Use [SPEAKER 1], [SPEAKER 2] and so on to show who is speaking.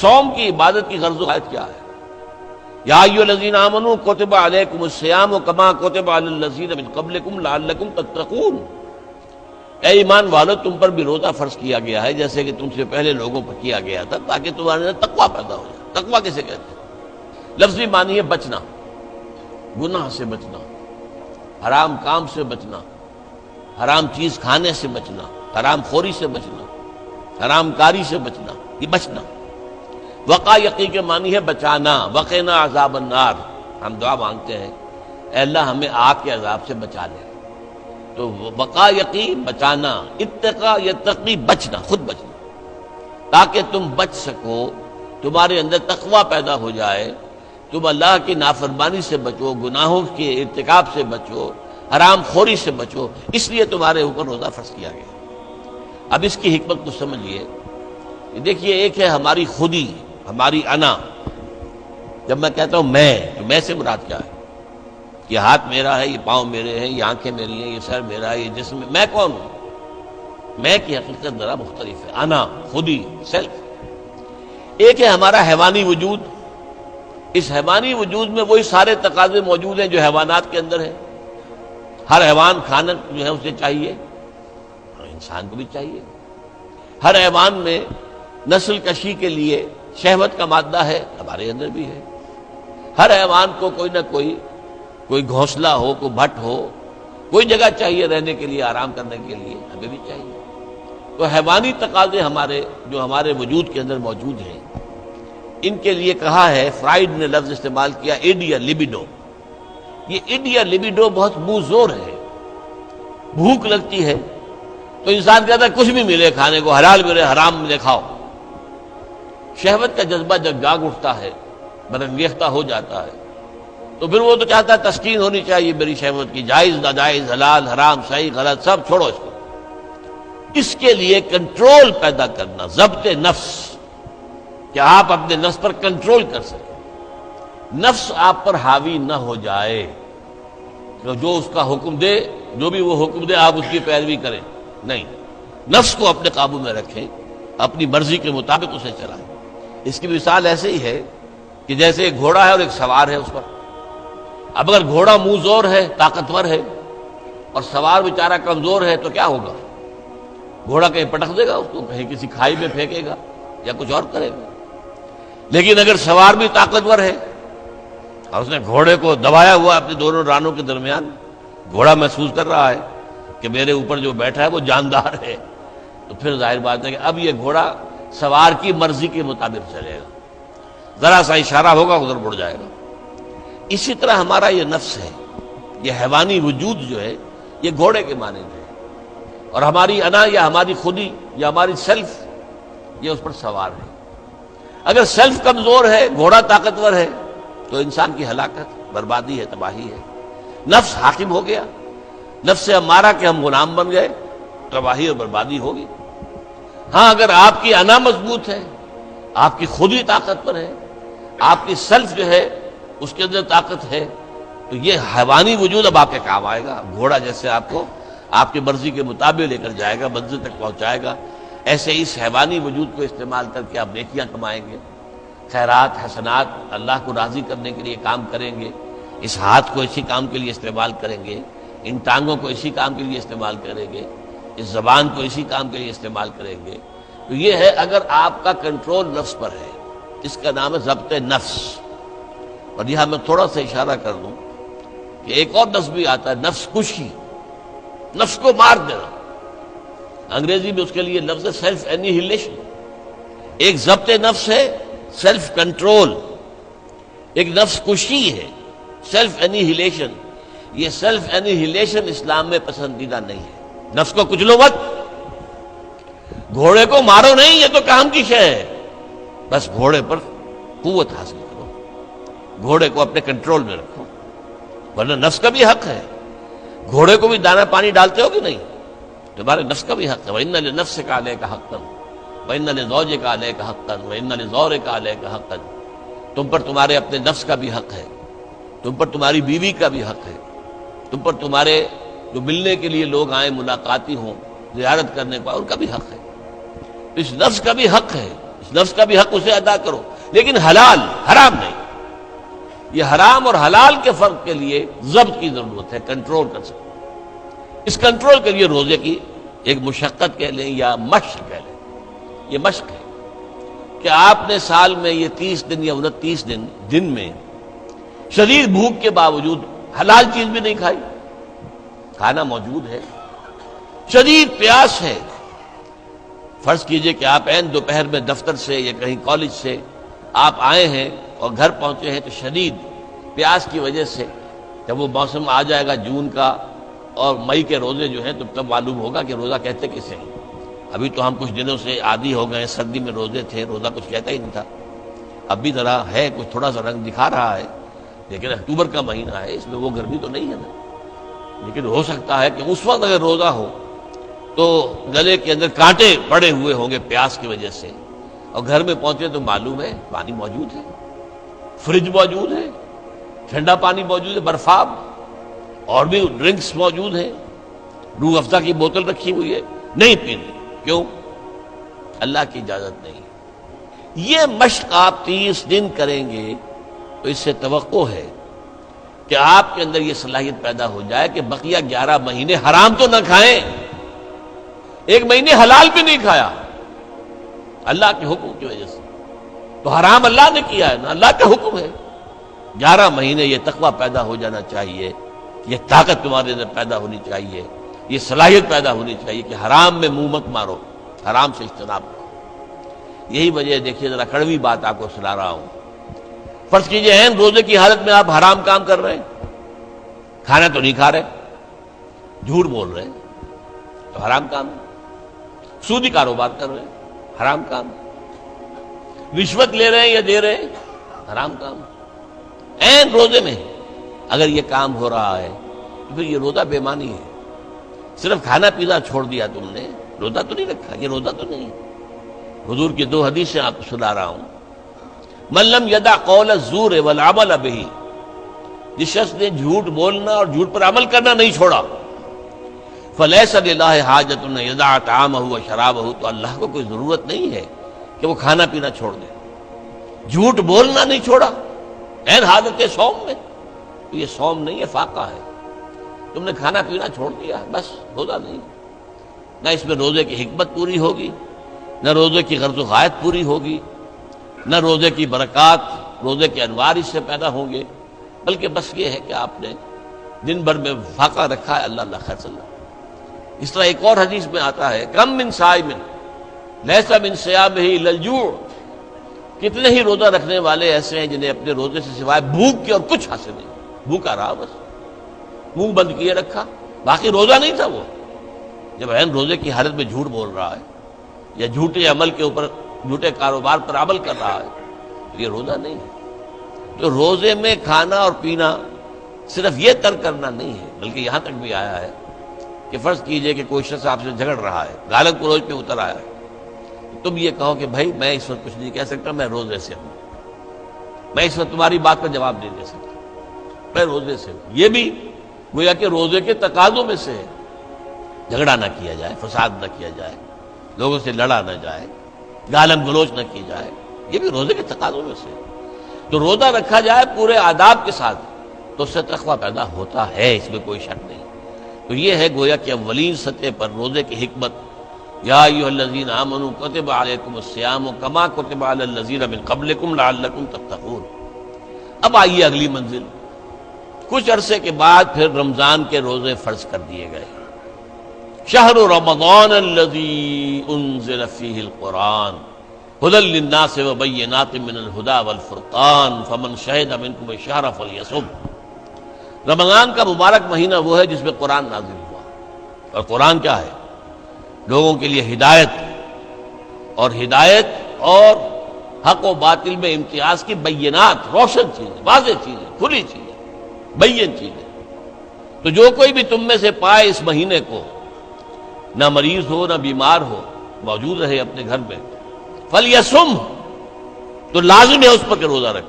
[SPEAKER 1] صوم کی عبادت کی غرض و غایت کیا ہے؟ یا ایھا الذین آمنوا کتب علیکم الصیام کما کتب علی الذین من قبلکم لعلکم تتقون، اے ایمان والو تم پر بھی روزہ فرض کیا گیا ہے جیسے کہ تم سے پہلے لوگوں پر کیا گیا تھا تاکہ تمہارے اندر تقویٰ پیدا ہو جائے۔ تقویٰ کسے کہتے ہیں؟ لفظی معنی ہے بچنا، گناہ سے بچنا، حرام کام سے بچنا، حرام چیز کھانے سے بچنا، حرام خوری سے بچنا، حرام کاری سے بچنا، یہ بچنا۔ وقا یقی کے معنی ہے بچانا، وقنا عذاب النار، ہم دعا مانگتے ہیں اے اللہ ہمیں آگ کے عذاب سے بچا لے۔ تو وقا یقی بچانا، اتقا یتقی بچنا، خود بچنا، تاکہ تم بچ سکو، تمہارے اندر تقویٰ پیدا ہو جائے، تم اللہ کی نافرمانی سے بچو، گناہوں کے ارتکاب سے بچو، حرام خوری سے بچو، اس لیے تمہارے اوپر روزہ فرض کیا گیا۔ اب اس کی حکمت کو سمجھیے۔ دیکھیے ایک ہے ہماری خودی، ہماری انا۔ جب میں کہتا ہوں میں، تو میں سے مراد کیا ہے؟ یہ ہاتھ میرا ہے، یہ پاؤں میرے ہیں، یہ آنکھیں میری ہیں، یہ سر میرا ہے، یہ جسم، میں کون ہوں؟ میں کی حقیقت ذرا مختلف ہے، انا، خودی، سیلف۔ ایک ہے ہمارا حیوانی وجود، اس حیوانی وجود میں وہی سارے تقاضے موجود ہیں جو حیوانات کے اندر ہیں۔ ہر حیوان کھانا جو ہے اسے چاہیے، انسان کو بھی چاہیے۔ ہر حیوان میں نسل کشی کے لیے شہوت کا مادہ ہے، ہمارے اندر بھی ہے۔ ہر حیوان کو کوئی نہ کوئی گھونسلہ ہو، کوئی بھٹ ہو، کوئی جگہ چاہیے رہنے کے لیے، آرام کرنے کے لیے، ہمیں بھی چاہیے۔ تو حیوانی تقاضے جو ہمارے وجود کے اندر موجود ہیں، ان کے لیے کہا ہے، فرائڈ نے لفظ استعمال کیا ایڈ یا لبیڈو۔ یہ ایڈ یا لبیڈو بہت منہ زور ہے۔ بھوک لگتی ہے تو انسان کہتا ہے کچھ بھی ملے کھانے کو، حلال ملے حرام ملے کھاؤ۔ شہوت کا جذبہ جب جاگ اٹھتا ہے، برانگیختہ ہو جاتا ہے، تو پھر وہ تو چاہتا ہے تسکین ہونی چاہیے میری شہوت کی، جائز ناجائز، حلال حرام، صحیح غلط، سب چھوڑو اس کو۔ اس کے لیے کنٹرول پیدا کرنا، ضبط نفس، کہ آپ اپنے نفس پر کنٹرول کر سکیں، نفس آپ پر حاوی نہ ہو جائے، جو اس کا حکم دے، جو بھی وہ حکم دے آپ اس کی پیروی کریں، نہیں، نفس کو اپنے قابو میں رکھیں، اپنی مرضی کے مطابق اسے چلائیں۔ اس کی مثال ایسے ہی ہے کہ جیسے ایک گھوڑا ہے اور ایک سوار ہے اس پر۔ اب اگر گھوڑا منہ زور ہے، طاقتور ہے، اور سوار بیچارہ کمزور ہے تو کیا ہوگا؟ گھوڑا کہیں پٹک دے گا اس کو، کہیں کسی کھائی میں پھینکے گا یا کچھ اور کرے گا۔ لیکن اگر سوار بھی طاقتور ہے اور اس نے گھوڑے کو دبایا ہوا اپنے دونوں رانوں کے درمیان، گھوڑا محسوس کر رہا ہے کہ میرے اوپر جو بیٹھا ہے وہ جاندار ہے، تو پھر ظاہر بات ہے کہ اب یہ گھوڑا سوار کی مرضی کے مطابق چلے گا، ذرا سا اشارہ ہوگا ادھر مڑ جائے گا۔ اسی طرح ہمارا یہ نفس ہے، یہ حیوانی وجود جو ہے، یہ گھوڑے کے مانند ہے، اور ہماری انا یا ہماری خودی یا ہماری سیلف یہ اس پر سوار ہے۔ اگر سیلف کمزور ہے، گھوڑا طاقتور ہے، تو انسان کی ہلاکت، بربادی ہے، تباہی ہے۔ نفس حاکم ہو گیا، نفس ہمارا کہ ہم غلام بن گئے، تباہی اور بربادی ہوگی۔ ہاں اگر آپ کی انا مضبوط ہے، آپ کی خودی طاقتور ہے، آپ کی سیلف جو ہے اس کے اندر طاقت ہے، تو یہ حیوانی وجود اب آپ کے کام آئے گا۔ گھوڑا جیسے آپ کو آپ کی مرضی کے مطابق لے کر جائے گا، منزل تک پہنچائے گا، ایسے اس حیوانی وجود کو استعمال کر کے آپ نیکیاں کمائیں گے، خیرات حسنات، اللہ کو راضی کرنے کے لیے کام کریں گے۔ اس ہاتھ کو اسی کام کے لیے استعمال کریں گے، ان ٹانگوں کو اسی کام کے لیے استعمال کریں گے، اس زبان کو اسی کام کے لیے استعمال کریں گے۔ تو یہ ہے اگر آپ کا کنٹرول نفس پر ہے، اس کا نام ہے ضبط نفس۔ اور یہاں میں تھوڑا سا اشارہ کر دوں کہ ایک اور نفس بھی آتا ہے، نفس کشی، نفس کو مار دینا۔ انگریزی میں اس کے لیے لفظ ہے سیلف اینیہیلیشن۔ ایک ضبط نفس ہے، سیلف کنٹرول، ایک نفس کشی ہے، سیلف اینیہیلیشن۔ یہ سیلف اینیہیلیشن اسلام میں پسندیدہ نہیں ہے۔ نفس کو کچلو مت، گھوڑے کو مارو نہیں، یہ تو کام کی شے ہے، بس گھوڑے پر قوت حاصل کرو، گھوڑے کو اپنے کنٹرول میں رکھو، ورنہ نفس کا بھی حق ہے۔ گھوڑے کو بھی دانا پانی ڈالتے ہو کہ نہیں؟ تمہارے نفس کا بھی حق ہے۔ وَإِنَّ لِنَفْسِكَ عَلَيْكَ حَقًّا وَإِنَّ لِزَوْجِكَ عَلَيْكَ حَقًّا وَإِنَّ لِزَوْرِكَ عَلَيْكَ حَقًّا۔ تم پر تمہارے اپنے نفس کا بھی حق ہے، تم پر تمہاری بیوی کا بھی حق ہے، تم پر تمہارے جو ملنے کے لیے لوگ آئیں، ملاقاتی ہوں، زیارت کرنے کا، ان کا بھی حق ہے۔ اس نفس کا بھی حق ہے، اس نفس کا بھی حق اسے ادا کرو، لیکن حلال، حرام نہیں۔ یہ حرام اور حلال کے فرق کے لیے ضبط کی ضرورت ہے، کنٹرول کر سکتے۔ اس کنٹرول کے لیے روزے کی ایک مشقت کہہ لیں یا مشق کہہ لیں، یہ مشق ہے کہ آپ نے سال میں یہ 30 دن یا 29 دن میں شدید بھوک کے باوجود حلال چیز بھی نہیں کھائی، کھانا موجود ہے، شدید پیاس ہے۔ فرض کیجئے کہ آپ عین دوپہر میں دفتر سے یا کہیں کالج سے آپ آئے ہیں اور گھر پہنچے ہیں تو شدید پیاس کی وجہ سے، جب وہ موسم آ جائے گا جون کا اور مئی کے روزے جو ہیں تب معلوم ہوگا کہ روزہ کہتے کسے ہیں۔ ابھی تو ہم کچھ دنوں سے عادی ہو گئے، سردی میں روزے تھے، روزہ کچھ کہتا ہی نہیں تھا۔ اب بھی ذرا ہے، کچھ تھوڑا سا رنگ دکھا رہا ہے، لیکن اکتوبر کا مہینہ ہے، اس میں وہ گرمی تو نہیں ہے نا۔ لیکن ہو سکتا ہے کہ اس وقت اگر روزہ ہو تو گلے کے اندر کانٹے پڑے ہوئے ہوں گے پیاس کی وجہ سے، اور گھر میں پہنچے تو معلوم ہے پانی موجود ہے، فریج موجود ہے، ٹھنڈا پانی موجود ہے، برفاب اور بھی ڈرنکس موجود ہیں، روح افزا کی بوتل رکھی ہوئی ہے، نہیں پینی۔ کیوں؟ اللہ کی اجازت نہیں۔ یہ مشق آپ 30 دن کریں گے تو اس سے توقع ہے کہ آپ کے اندر یہ صلاحیت پیدا ہو جائے کہ بقیہ 11 مہینے حرام تو نہ کھائیں، ایک مہینے حلال بھی نہیں کھایا اللہ کے حکم کی وجہ سے، تو حرام اللہ نے کیا ہے نا، اللہ کا حکم ہے۔ 11 مہینے یہ تقویٰ پیدا ہو جانا چاہیے، یہ طاقت تمہارے اندر پیدا ہونی چاہیے، یہ صلاحیت پیدا ہونی چاہیے کہ حرام میں منہ مت مارو، حرام سے اجتناب کرو۔ یہی وجہ ہے، دیکھیے ذرا کڑوی بات آپ کو سنا رہا ہوں۔ فرض کیجئے ہیں روزے کی حالت میں آپ حرام کام کر رہے ہیں، کھانا تو نہیں کھا رہے، جھوٹ بول رہے ہیں تو حرام کام ہے، سودی کاروبار کر رہے ہیں، حرام کام ہے، رشوت لے رہے ہیں یا دے رہے ہیں، حرام کام ہے۔ عین روزے میں اگر یہ کام ہو رہا ہے تو پھر یہ روزہ بے معنی ہے۔ صرف کھانا پینا چھوڑ دیا تم نے، روزہ تو نہیں رکھا، یہ روزہ تو نہیں۔ حضور کی 2 حدیثیں آپ کو سنا رہا ہوں۔ من لم یدع قول الزور والعمل به، جس شخص نے جھوٹ بولنا اور جھوٹ پر عمل کرنا نہیں چھوڑا، فلیس للہ حاجۃ ان یدع طعامہ وشرابہ، تو اللہ کو کوئی ضرورت نہیں ہے کہ وہ کھانا پینا چھوڑ دے۔ جھوٹ بولنا نہیں چھوڑا عین حالت صوم میں، تو یہ صوم نہیں ہے، فاقہ ہے۔ تم نے کھانا پینا چھوڑ دیا، بس روزہ نہیں۔ نہ اس میں روزے کی حکمت پوری ہوگی، نہ روزے کی غرض و غایت پوری ہوگی، نہ روزے کی برکات، روزے کے انوار اس سے پیدا ہوں گے، بلکہ بس یہ ہے کہ آپ نے دن بھر میں فاقہ رکھا ہے، اللہ اللہ خیر صلی اللہ۔ اس طرح ایک اور حدیث میں آتا ہے، کم من صائم لیس من صیامہ الا الجوع، کتنے ہی روزہ رکھنے والے ایسے ہیں جنہیں اپنے روزے سے سوائے بھوک کے اور کچھ حاصل نہیں، بھوکا رہا، بس منہ بند کیے رکھا، باقی روزہ نہیں تھا وہ۔ جب عین روزے کی حالت میں جھوٹ بول رہا ہے یا جھوٹے عمل کے اوپر، جھوٹے کاروبار پر عمل کر رہا ہے، تو یہ روزہ نہیں ہے۔ تو روزے میں کھانا اور پینا صرف یہ ترک کرنا نہیں ہے، بلکہ یہاں تک بھی آیا ہے کہ فرض کیجئے کہ کوئی شخص آپ سے جھگڑ رہا ہے، گالن گلوچ پہ اتر آیا ہے، تم یہ کہو کہ بھائی میں اس وقت کچھ نہیں کہہ سکتا، میں روزے سے ہوں، میں اس وقت تمہاری بات کا جواب نہیں دے سکتا، میں روزے سے ہوں۔ یہ بھی گویا کہ روزے کے تقاضوں میں سے ہے، جھگڑا نہ کیا جائے، فساد نہ کیا جائے، لوگوں سے لڑا نہ جائے، گالم گلوچ نہ کی جائے، یہ بھی روزے کے تقاضوں میں سے ہے۔ تو روزہ رکھا جائے پورے آداب کے ساتھ تو اس سے تقویٰ پیدا ہوتا ہے، اس میں کوئی شک نہیں۔ تو یہ ہے گویا کہ اولین سطح پر روزے کی حکمت، یا ایھا الذین آمنوا کتب علیکم الصیام کما کتب علی الذین من قبلکم لعلکم تتقون۔ اب آئیے اگلی منزل، کچھ عرصے کے بعد پھر رمضان کے روزے فرض کر دیے گئے۔ شہر رمضان الذی انزل فیہ القرآن ھدی للناس وبینات من الھدی والفرقان فمن شہد منکم الشہر فلیصم۔ رمضان کا مبارک مہینہ وہ ہے جس میں قرآن نازل ہوا، اور قرآن کیا ہے؟ لوگوں کے لیے ہدایت، اور ہدایت اور حق و باطل میں امتیاز کی بینات، روشن چیزیں، واضح چیزیں، کھلی چیزیں، بین چیزیں۔ تو جو کوئی بھی تم میں سے پائے اس مہینے کو، نہ مریض ہو نہ بیمار ہو، موجود رہے اپنے گھر میں، فلیصم، تو لازم ہے اس پر کہ روزہ رکھے۔